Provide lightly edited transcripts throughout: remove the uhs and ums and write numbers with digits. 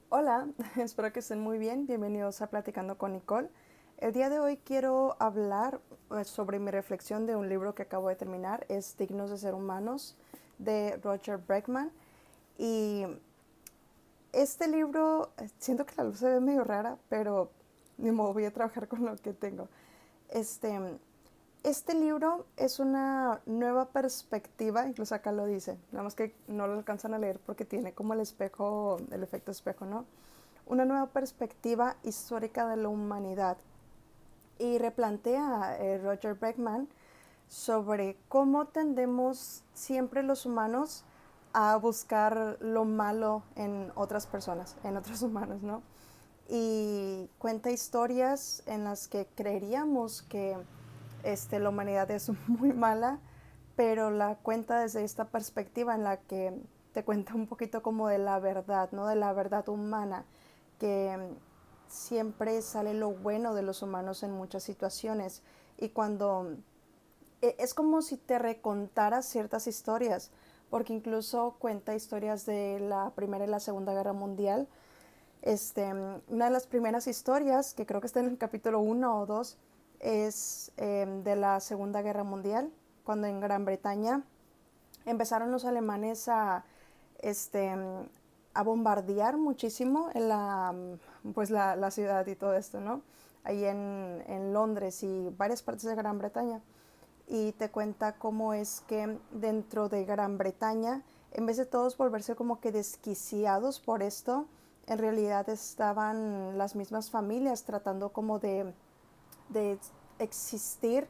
Hola, espero que estén muy bien. Bienvenidos a Platicando con Nicole. El día de hoy quiero hablar sobre mi reflexión de un libro que acabo de terminar. Es Dignos de ser humanos, de Roger Bregman. Y este libro, siento que la luz se ve medio rara, pero ni modo, voy a trabajar con lo que tengo. Este, este libro es una nueva perspectiva, incluso acá lo dice, nada más que no lo alcanzan a leer porque tiene como el espejo, el efecto espejo, ¿no? Una nueva perspectiva histórica de la humanidad y replantea Roger Bregman sobre cómo tendemos siempre los humanos a buscar lo malo en otras personas, en otros humanos, ¿no? Y cuenta historias en las que creeríamos que la humanidad es muy mala, pero la cuenta desde esta perspectiva en la que te cuenta un poquito como de la verdad, ¿no? De la verdad humana, que siempre sale lo bueno de los humanos en muchas situaciones. Y cuando es como si te recontara ciertas historias, porque incluso cuenta historias de la Primera y la Segunda Guerra Mundial. Una de las primeras historias, que creo que está en el capítulo uno o 2 es de la Segunda Guerra Mundial, cuando en Gran Bretaña empezaron los alemanes este, a bombardear muchísimo en pues la ciudad y todo esto, ¿no? Ahí en Londres y varias partes de Gran Bretaña. Y te cuenta cómo es que dentro de Gran Bretaña, en vez de todos volverse como que desquiciados por esto, en realidad estaban las mismas familias tratando como de existir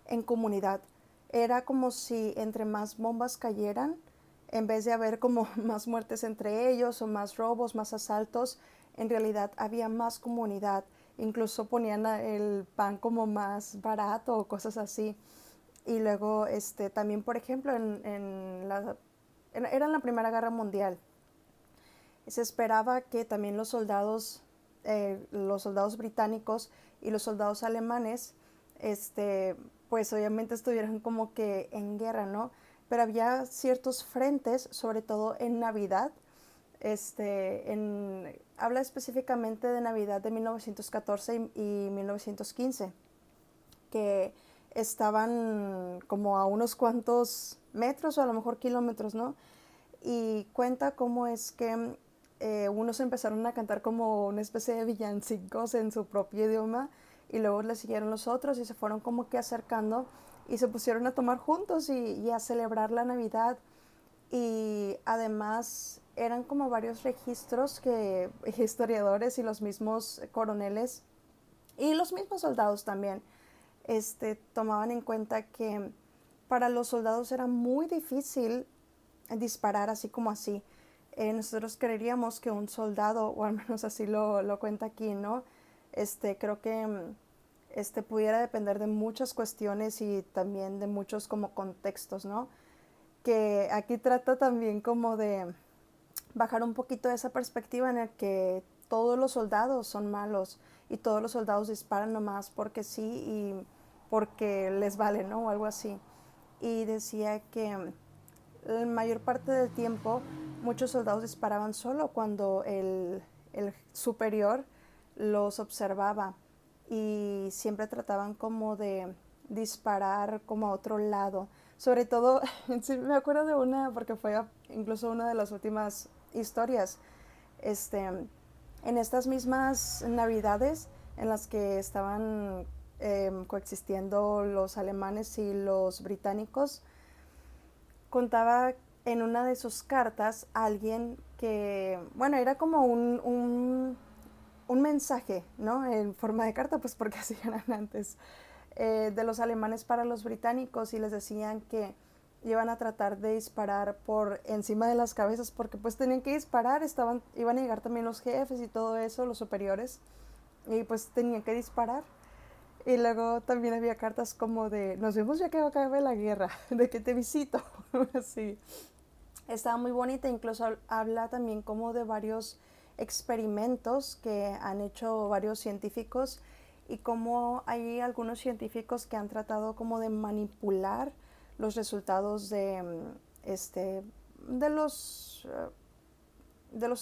en comunidad. Era como si entre más bombas cayeran, en vez de haber como más muertes entre ellos o más robos, más asaltos, en realidad había más comunidad. Incluso ponían el pan como más barato o cosas así. Y luego también, por ejemplo, era en la Primera Guerra Mundial. Se esperaba que también los soldados británicos y los soldados alemanes, pues obviamente estuvieran como que en guerra, ¿no? Pero había ciertos frentes, sobre todo en Navidad. Habla específicamente de Navidad de 1914 y 1915, que estaban como a unos cuantos metros o a lo mejor kilómetros, ¿no? Y cuenta cómo es que unos empezaron a cantar como una especie de villancicos en su propio idioma y luego le siguieron los otros y se fueron como que acercando y se pusieron a tomar juntos y a celebrar la Navidad. Y además eran como varios registros que historiadores y los mismos coroneles y los mismos soldados también tomaban en cuenta que para los soldados era muy difícil disparar así como así. Nosotros creeríamos que un soldado, o al menos así lo cuenta aquí, ¿no? Creo que pudiera depender de muchas cuestiones y también de muchos como contextos, ¿no? Que aquí trata también como de bajar un poquito esa perspectiva en el que todos los soldados son malos y todos los soldados disparan nomás porque sí y porque les vale, ¿no? O algo así. Y decía que la mayor parte del tiempo muchos soldados disparaban solo cuando el superior los observaba y siempre trataban como de disparar como a otro lado. Sobre todo, sí, me acuerdo de una, porque fue incluso una de las últimas historias, este, en estas mismas navidades en las que estaban coexistiendo los alemanes y los británicos, contaba en una de sus cartas a alguien que, bueno, era como un mensaje, ¿no? En forma de carta, pues porque así eran antes, de los alemanes para los británicos y les decían que iban a tratar de disparar por encima de las cabezas porque pues tenían que disparar, iban a llegar también los jefes y todo eso, los superiores, y pues tenían que disparar. Y luego también había cartas como de, nos vemos ya que acabe la guerra, de que te visito, así. Estaba muy bonita, incluso habla también como de varios experimentos que han hecho varios científicos y como hay algunos científicos que han tratado como de manipular los resultados de de los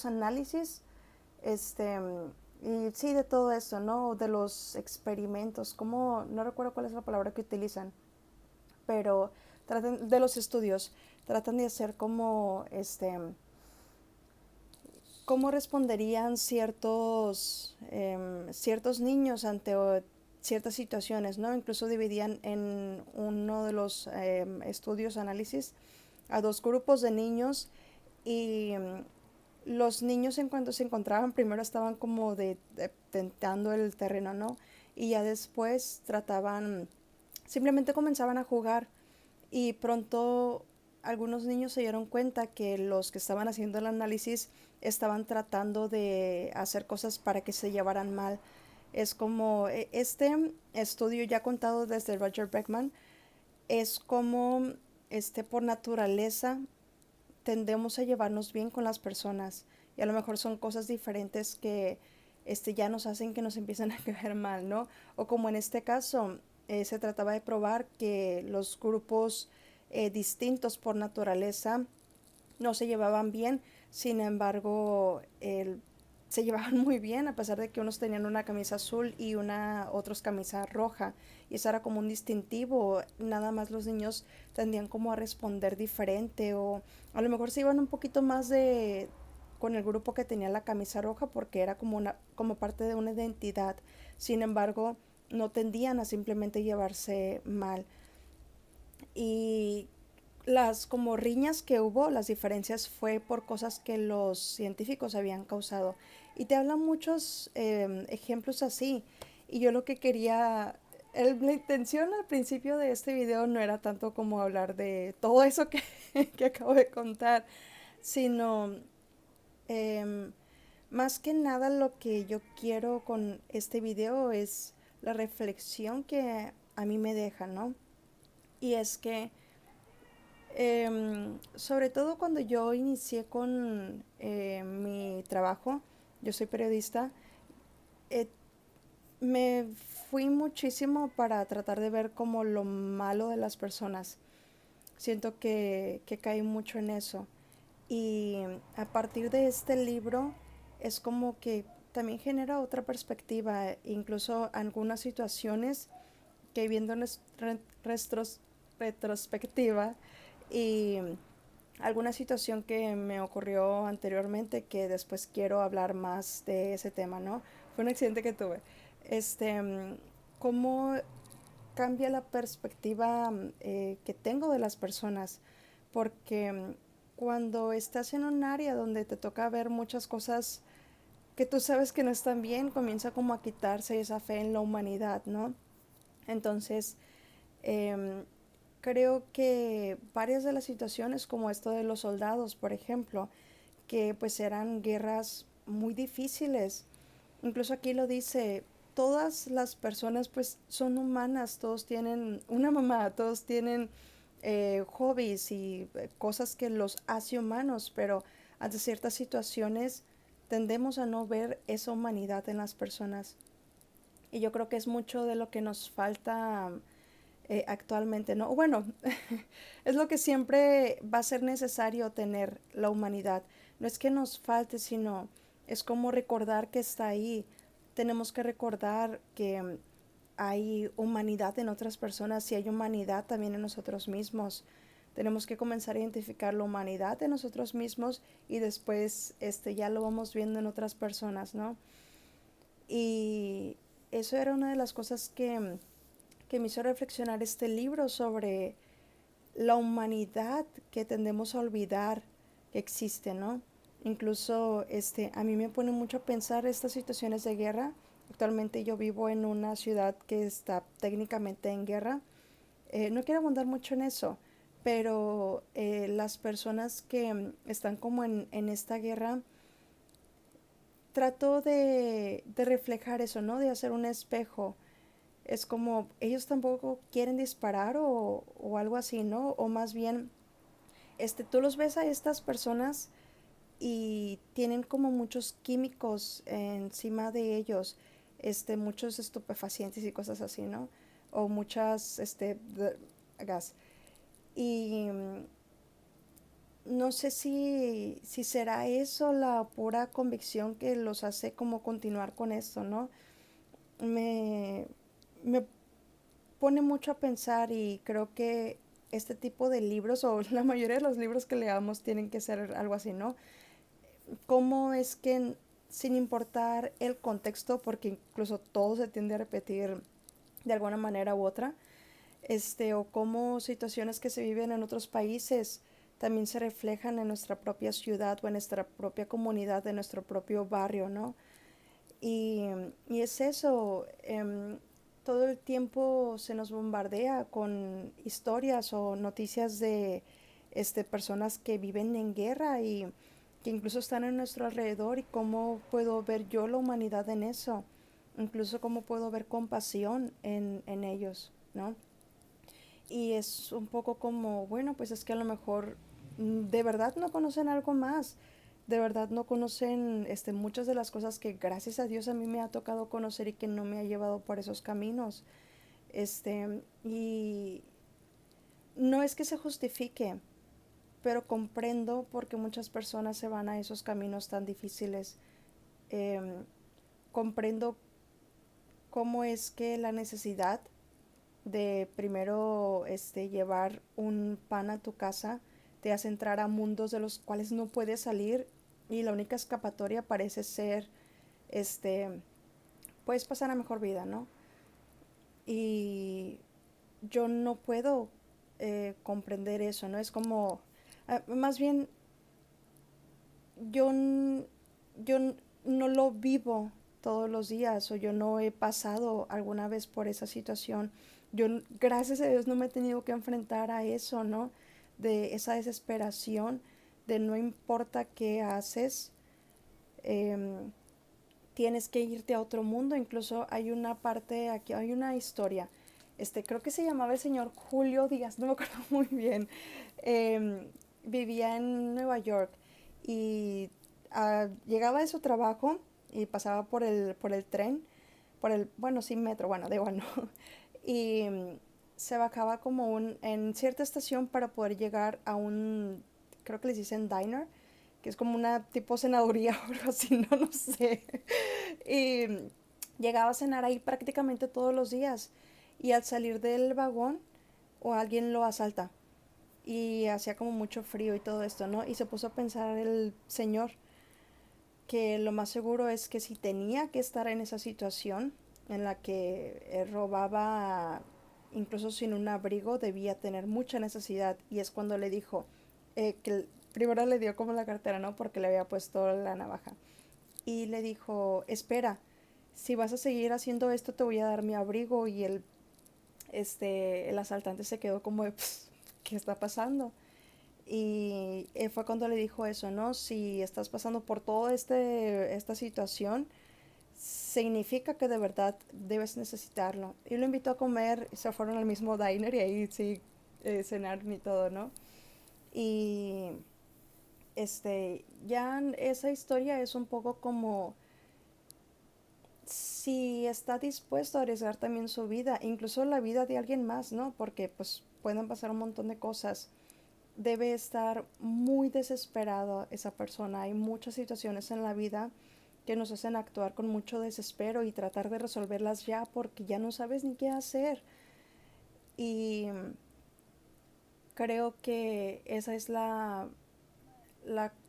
análisis Este, y sí, de todo eso, ¿no? De los experimentos, como, no recuerdo cuál es la palabra que utilizan, pero tratan de los estudios, tratan de hacer como, cómo responderían ciertos niños ante ciertas situaciones, ¿no? Incluso dividían en uno de los estudios, análisis, a dos grupos de niños y los niños en cuanto se encontraban primero estaban como de tentando el terreno, ¿no? Y ya después trataban, simplemente comenzaban a jugar y pronto algunos niños se dieron cuenta que los que estaban haciendo el análisis estaban tratando de hacer cosas para que se llevaran mal. Es como este estudio ya contado desde Roger Beckman, es como por naturaleza tendemos a llevarnos bien con las personas y a lo mejor son cosas diferentes que ya nos hacen que nos empiecen a caer mal, ¿no? O como en este caso, se trataba de probar que los grupos distintos por naturaleza no se llevaban bien, sin embargo, se llevaban muy bien a pesar de que unos tenían una camisa azul y otros camisa roja y eso era como un distintivo, nada más los niños tendían como a responder diferente o a lo mejor se iban un poquito más de con el grupo que tenía la camisa roja porque era como parte de una identidad, sin embargo no tendían a simplemente llevarse mal y las como riñas que hubo, las diferencias fue por cosas que los científicos habían causado. Y te hablan muchos ejemplos así. Y yo lo que quería, la intención al principio de este video no era tanto como hablar de todo eso que acabo de contar, sino em, más que nada lo que yo quiero con este video es la reflexión que a mí me deja, ¿no? Y es que sobre todo cuando yo inicié con mi trabajo, yo soy periodista, eh, me fui muchísimo para tratar de ver como lo malo de las personas. Siento que caí mucho en eso. Y a partir de este libro es como que también genera otra perspectiva, incluso algunas situaciones que viendo en retrospectiva y alguna situación que me ocurrió anteriormente que después quiero hablar más de ese tema, ¿no? Fue un accidente que tuve. Cómo cambia la perspectiva que tengo de las personas, porque cuando estás en un área donde te toca ver muchas cosas que tú sabes que no están bien, comienza como a quitarse esa fe en la humanidad, ¿no? Entonces, eh, creo que varias de las situaciones, como esto de los soldados, por ejemplo, que pues eran guerras muy difíciles, incluso aquí lo dice, todas las personas pues son humanas, todos tienen una mamá, todos tienen hobbies y cosas que los hace humanos, pero ante ciertas situaciones tendemos a no ver esa humanidad en las personas. Y yo creo que es mucho de lo que nos falta actualmente, ¿no? Bueno, es lo que siempre va a ser necesario tener la humanidad. No es que nos falte, sino es como recordar que está ahí. Tenemos que recordar que hay humanidad en otras personas y hay humanidad también en nosotros mismos. Tenemos que comenzar a identificar la humanidad en nosotros mismos y después ya lo vamos viendo en otras personas, ¿no? Y eso era una de las cosas que me hizo reflexionar este libro sobre la humanidad que tendemos a olvidar que existe, ¿no? Incluso a mí me pone mucho a pensar estas situaciones de guerra. Actualmente yo vivo en una ciudad que está técnicamente en guerra. No quiero abundar mucho en eso, pero las personas que están como en esta guerra, trato de reflejar eso, ¿no? De hacer un espejo. Es como ellos tampoco quieren disparar o algo así, ¿no? O más bien, tú los ves a estas personas y tienen como muchos químicos encima de ellos, muchos estupefacientes y cosas así, ¿no? O muchas, gas. Y no sé si será eso la pura convicción que los hace como continuar con esto, ¿no? Me, me pone mucho a pensar y creo que este tipo de libros o la mayoría de los libros que leamos tienen que ser algo así, ¿no? ¿Cómo es que sin importar el contexto, porque incluso todo se tiende a repetir de alguna manera u otra, o cómo situaciones que se viven en otros países también se reflejan en nuestra propia ciudad o en nuestra propia comunidad, en nuestro propio barrio, ¿no? Y, y es eso, todo el tiempo se nos bombardea con historias o noticias de personas que viven en guerra y que incluso están en nuestro alrededor y cómo puedo ver yo la humanidad en eso, incluso cómo puedo ver compasión en ellos, ¿no? Y es un poco como, bueno, pues es que a lo mejor de verdad no conocen algo más, de verdad no conocen muchas de las cosas que gracias a Dios a mí me ha tocado conocer y que no me ha llevado por esos caminos. Y no es que se justifique, pero comprendo por qué muchas personas se van a esos caminos tan difíciles. Em, Comprendo cómo es que la necesidad de primero llevar un pan a tu casa te hace entrar a mundos de los cuales no puedes salir y la única escapatoria parece ser este puedes pasar a mejor vida, ¿no? Y yo no puedo comprender eso, ¿no? Es como más bien yo, yo no lo vivo todos los días o yo no he pasado alguna vez por esa situación. Yo, gracias a Dios, no me he tenido que enfrentar a eso, ¿no? De esa desesperación, de no importa qué haces, em, tienes que irte a otro mundo. Incluso hay una parte, aquí hay una historia, creo que se llamaba el señor Julio Díaz, no me acuerdo muy bien. Em, Vivía en Nueva York y llegaba de su trabajo y pasaba por el tren, bueno, sí, metro, bueno, da igual, ¿no? Y se bajaba como en cierta estación para poder llegar a un, creo que les dicen diner, que es como una tipo cenaduría o algo así, no, no sé. Y llegaba a cenar ahí prácticamente todos los días. Y al salir del vagón, o alguien lo asalta. Y hacía como mucho frío y todo esto, ¿no? Y se puso a pensar el señor que lo más seguro es que si tenía que estar en esa situación en la que robaba incluso sin un abrigo, debía tener mucha necesidad. Y es cuando le dijo primero le dio como la cartera, ¿no? Porque le había puesto la navaja. Y le dijo, espera, si vas a seguir haciendo esto te voy a dar mi abrigo. Y el asaltante se quedó como de, ¿qué está pasando? Y fue cuando le dijo eso, ¿no? Si estás pasando por toda esta situación, significa que de verdad debes necesitarlo. Y lo invitó a comer, se fueron al mismo diner y ahí sí cenaron y todo, ¿no? Y ya esa historia es un poco como si está dispuesto a arriesgar también su vida, incluso la vida de alguien más, ¿no? Porque pues pueden pasar un montón de cosas. Debe estar muy desesperado esa persona. Hay muchas situaciones en la vida que nos hacen actuar con mucho desespero y tratar de resolverlas ya porque ya no sabes ni qué hacer. Y creo que esa es la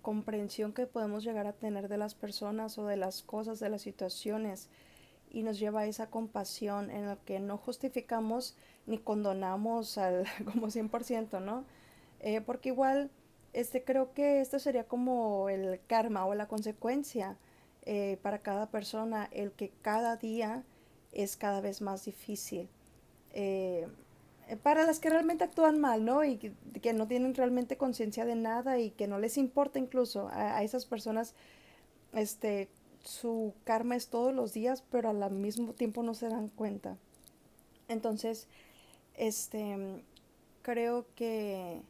comprensión que podemos llegar a tener de las personas o de las cosas, de las situaciones. Y nos lleva a esa compasión en la que no justificamos ni condonamos al como 100%, ¿no? Porque igual creo que esto sería como el karma o la consecuencia para cada persona, el que cada día es cada vez más difícil. Eh, para las que realmente actúan mal, ¿no? Y que no tienen realmente conciencia de nada y que no les importa incluso a esas personas, este, su karma es todos los días, pero al mismo tiempo no se dan cuenta. Entonces, este, creo que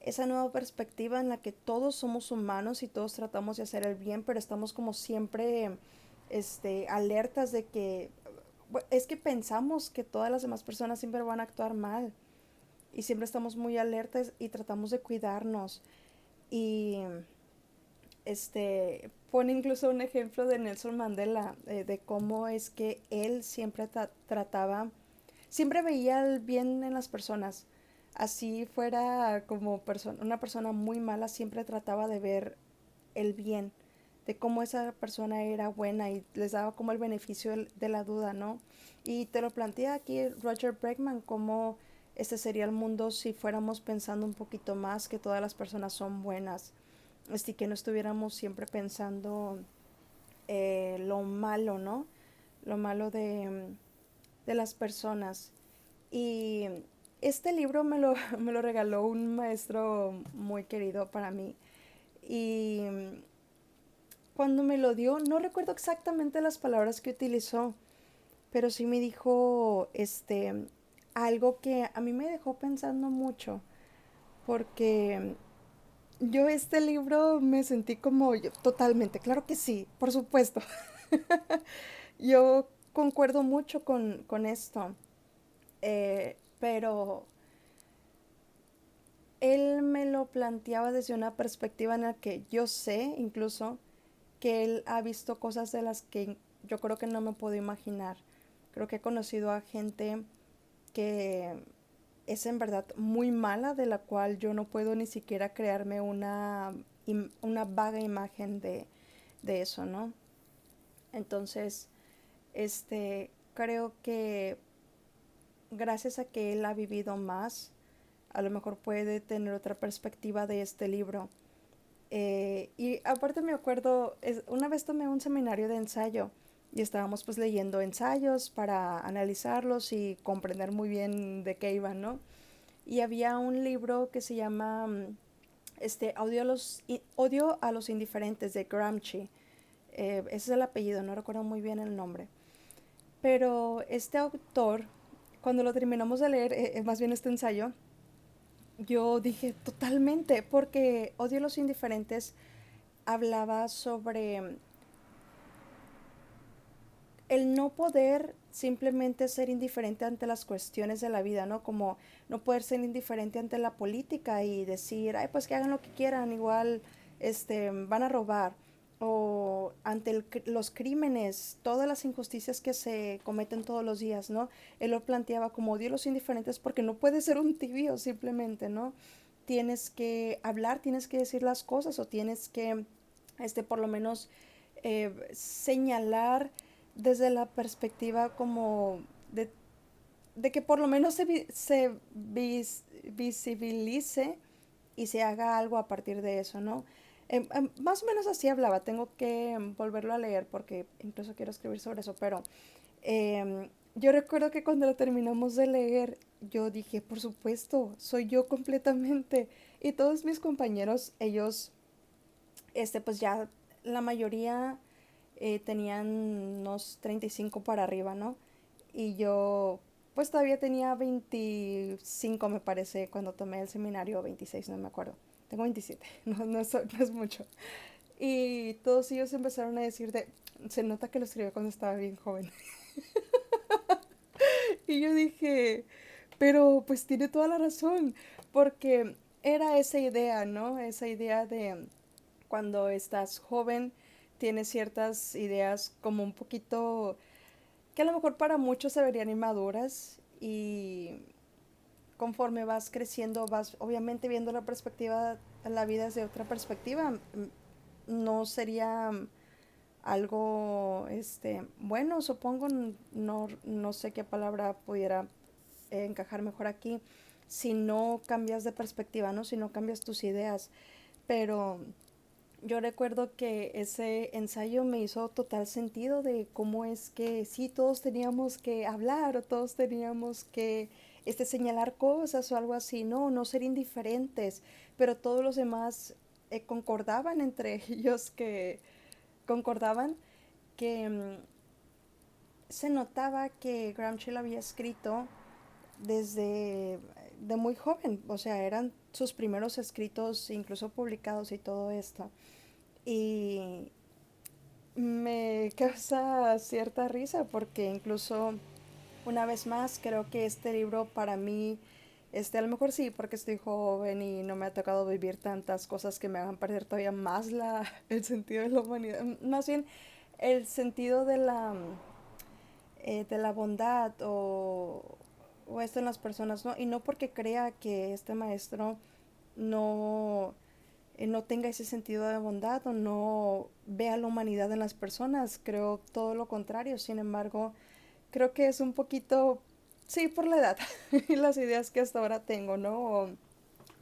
esa nueva perspectiva en la que todos somos humanos y todos tratamos de hacer el bien, pero estamos como siempre alertas de que es que pensamos que todas las demás personas siempre van a actuar mal y siempre estamos muy alertas y tratamos de cuidarnos. Y pone incluso un ejemplo de Nelson Mandela, de cómo es que él siempre trataba, siempre veía el bien en las personas. Así fuera como una persona muy mala, siempre trataba de ver el bien, de cómo esa persona era buena y les daba como el beneficio de la duda, ¿no? Y te lo plantea aquí Roger Bregman, cómo este sería el mundo si fuéramos pensando un poquito más que todas las personas son buenas, que no estuviéramos siempre pensando lo malo, ¿no? Lo malo de las personas. Y este libro me lo regaló un maestro muy querido para mí. Y cuando me lo dio, no recuerdo exactamente las palabras que utilizó, pero sí me dijo algo que a mí me dejó pensando mucho, porque yo este libro me sentí como yo, totalmente, claro que sí, por supuesto. Yo concuerdo mucho con esto, pero él me lo planteaba desde una perspectiva en la que yo sé incluso que él ha visto cosas de las que yo creo que no me puedo imaginar. Creo que he conocido a gente que es en verdad muy mala, de la cual yo no puedo ni siquiera crearme una vaga imagen de eso, ¿no? Entonces, creo que gracias a que él ha vivido más, a lo mejor puede tener otra perspectiva de este libro. Y aparte me acuerdo, una vez tomé un seminario de ensayo y estábamos pues leyendo ensayos para analizarlos y comprender muy bien de qué iban, ¿no? Y había un libro que se llama Odio a los indiferentes de Gramsci. Ese es el apellido, no recuerdo muy bien el nombre. Pero este autor, cuando lo terminamos de leer, más bien este ensayo, yo dije totalmente, porque Odio a los indiferentes hablaba sobre el no poder simplemente ser indiferente ante las cuestiones de la vida, ¿no? Como no poder ser indiferente ante la política y decir, ay, pues que hagan lo que quieran, igual van a robar. O ante los crímenes, todas las injusticias que se cometen todos los días, ¿no? Él lo planteaba como odio a los indiferentes porque no puedes ser un tibio simplemente, ¿no? Tienes que hablar, tienes que decir las cosas o tienes que, por lo menos, señalar desde la perspectiva como de que por lo menos visibilice y se haga algo a partir de eso, ¿no? Más o menos así hablaba, tengo que volverlo a leer porque incluso quiero escribir sobre eso, pero yo recuerdo que cuando lo terminamos de leer, yo dije, por supuesto, soy yo completamente. Y todos mis compañeros, ellos, pues ya la mayoría tenían unos 35 para arriba, ¿no? Y yo, pues todavía tenía 25, me parece, cuando tomé el seminario, 26, no me acuerdo. Tengo 27, no es mucho. Y todos ellos empezaron a decir se nota que lo escribió cuando estaba bien joven. Y yo dije, pero pues tiene toda la razón, porque era esa idea, ¿no? Esa idea de cuando estás joven, tienes ciertas ideas como un poquito que a lo mejor para muchos se verían inmaduras y conforme vas creciendo vas obviamente viendo la perspectiva, la vida desde otra perspectiva. No sería algo bueno, supongo, no sé qué palabra pudiera encajar mejor aquí, si no cambias de perspectiva, ¿no? Si no cambias tus ideas. Pero yo recuerdo que ese ensayo me hizo total sentido de cómo es que sí, todos teníamos que hablar o todos teníamos que señalar cosas o algo así, no ser indiferentes, pero todos los demás concordaban entre ellos que concordaban que se notaba que Gramsci lo había escrito desde de muy joven, o sea, eran sus primeros escritos incluso publicados y todo esto. Y me causa cierta risa porque incluso una vez más creo que este libro para mí A lo mejor sí, porque estoy joven y no me ha tocado vivir tantas cosas que me hagan perder todavía más el sentido de la humanidad. Más bien el sentido de la bondad o esto en las personas, ¿no? Y no porque crea que este maestro no, no tenga ese sentido de bondad o no vea la humanidad en las personas. Creo todo lo contrario. Sin embargo, creo que es un poquito, sí, por la edad y las ideas que hasta ahora tengo, ¿no?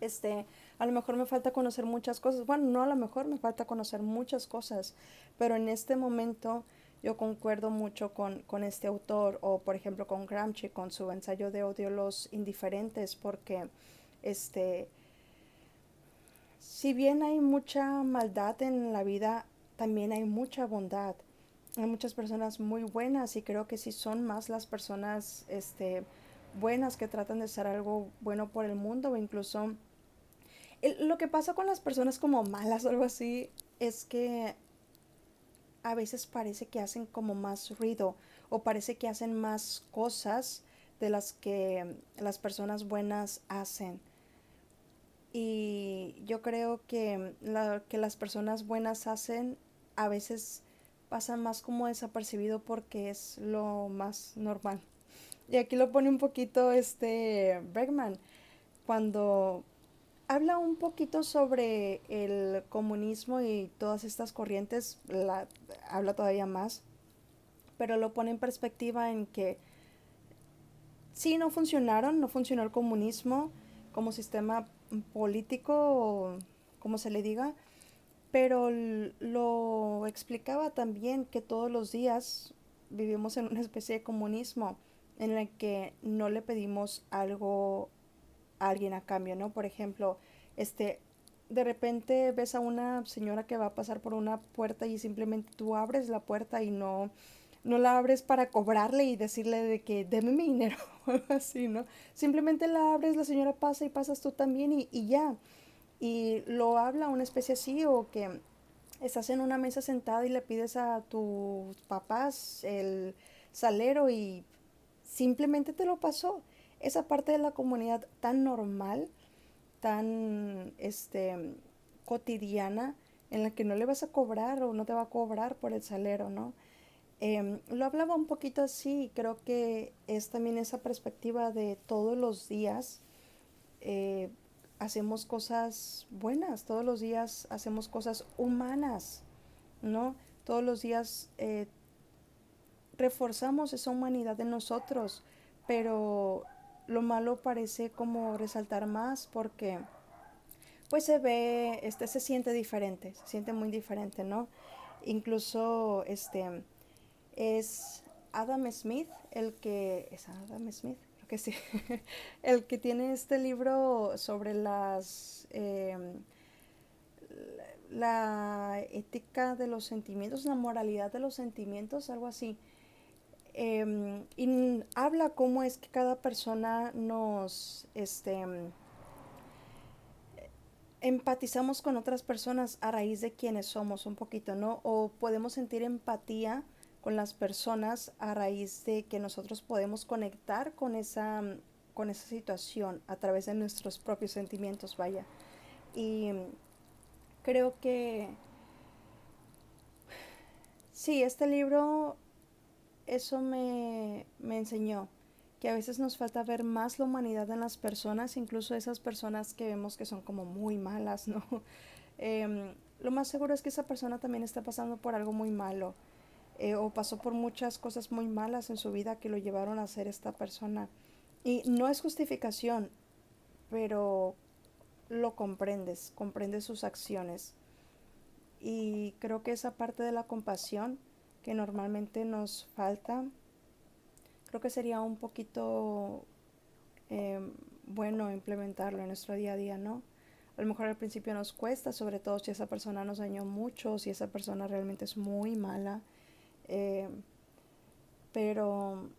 Este, a lo mejor me falta conocer muchas cosas. Bueno, no a lo mejor me falta conocer muchas cosas, pero en este momento yo concuerdo mucho con este autor o por ejemplo con Gramsci, con su ensayo de odio a los indiferentes, porque este, si bien hay mucha maldad en la vida, también hay mucha bondad. Hay muchas personas muy buenas y creo que sí son más las personas buenas que tratan de hacer algo bueno por el mundo o incluso lo que pasa con las personas como malas o algo así es que a veces parece que hacen como más ruido o parece que hacen más cosas de las que las personas buenas hacen. Y yo creo que lo que las personas buenas hacen a veces pasa más como desapercibido porque es lo más normal. Y aquí lo pone un poquito Bregman cuando habla un poquito sobre el comunismo y todas estas corrientes, habla todavía más, pero lo pone en perspectiva en que sí, no funcionaron, no funcionó el comunismo como sistema político, o como se le diga, pero lo explicaba también que todos los días vivimos en una especie de comunismo en el que no le pedimos algo a alguien a cambio, ¿no? Por ejemplo, este, de repente ves a una señora que va a pasar por una puerta y simplemente tú abres la puerta y no la abres para cobrarle y decirle de que deme mi dinero o algo así, ¿no? Simplemente la abres, la señora pasa y pasas tú también y ya. Y lo habla una especie así o que estás en una mesa sentada y le pides a tus papás el salero y simplemente te lo pasó. Esa parte de la comunidad tan normal, tan cotidiana, en la que no le vas a cobrar o no te va a cobrar por el salero, ¿no? Lo hablaba un poquito así, creo que es también esa perspectiva de todos los días eh, hacemos cosas buenas, todos los días hacemos cosas humanas, ¿no? Todos los días reforzamos esa humanidad en nosotros, pero lo malo parece como resaltar más porque pues se ve, se siente diferente, se siente muy diferente, ¿no? Incluso es Adam Smith es Adam Smith, creo que sí, el que tiene este libro sobre la ética de los sentimientos, la moralidad de los sentimientos, algo así. Y habla cómo es que cada persona empatizamos con otras personas a raíz de quienes somos un poquito, ¿no? O podemos sentir empatía con las personas a raíz de que nosotros podemos conectar con esa situación a través de nuestros propios sentimientos, vaya. Y creo que sí, este libro eso me enseñó que a veces nos falta ver más la humanidad en las personas, incluso esas personas que vemos que son como muy malas, ¿no? Lo más seguro es que esa persona también está pasando por algo muy malo o pasó por muchas cosas muy malas en su vida que lo llevaron a ser esta persona. Y no es justificación, pero lo comprendes, comprendes sus acciones. Y creo que esa parte de la compasión que normalmente nos falta, creo que sería un poquito eh, bueno implementarlo en nuestro día a día, ¿no? A lo mejor al principio nos cuesta, sobre todo si esa persona nos dañó mucho, si esa persona realmente es muy mala, eh, pero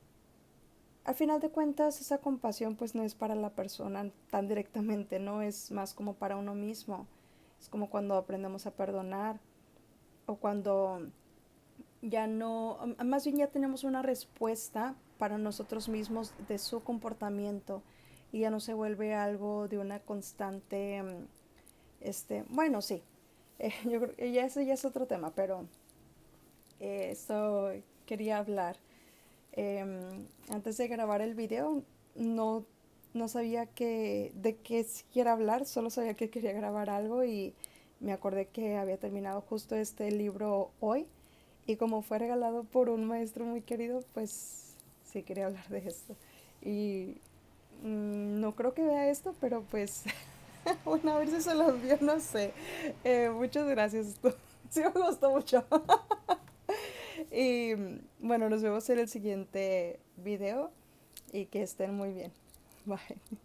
al final de cuentas esa compasión pues no es para la persona tan directamente, ¿no? Es más como para uno mismo. Es como cuando aprendemos a perdonar o cuando ya no, más bien ya tenemos una respuesta para nosotros mismos de su comportamiento y ya no se vuelve algo de una constante, bueno, sí, yo creo que ya ese ya es otro tema, pero esto quería hablar. Antes de grabar el video, no, no sabía de qué siquiera hablar, solo sabía que quería grabar algo y me acordé que había terminado justo este libro hoy y como fue regalado por un maestro muy querido, pues sí quería hablar de esto. Y no creo que vea esto, pero pues bueno, a ver si se lo envío, no sé. Muchas gracias, esto sí me gustó mucho. Y bueno, nos vemos en el siguiente video y que estén muy bien. Bye.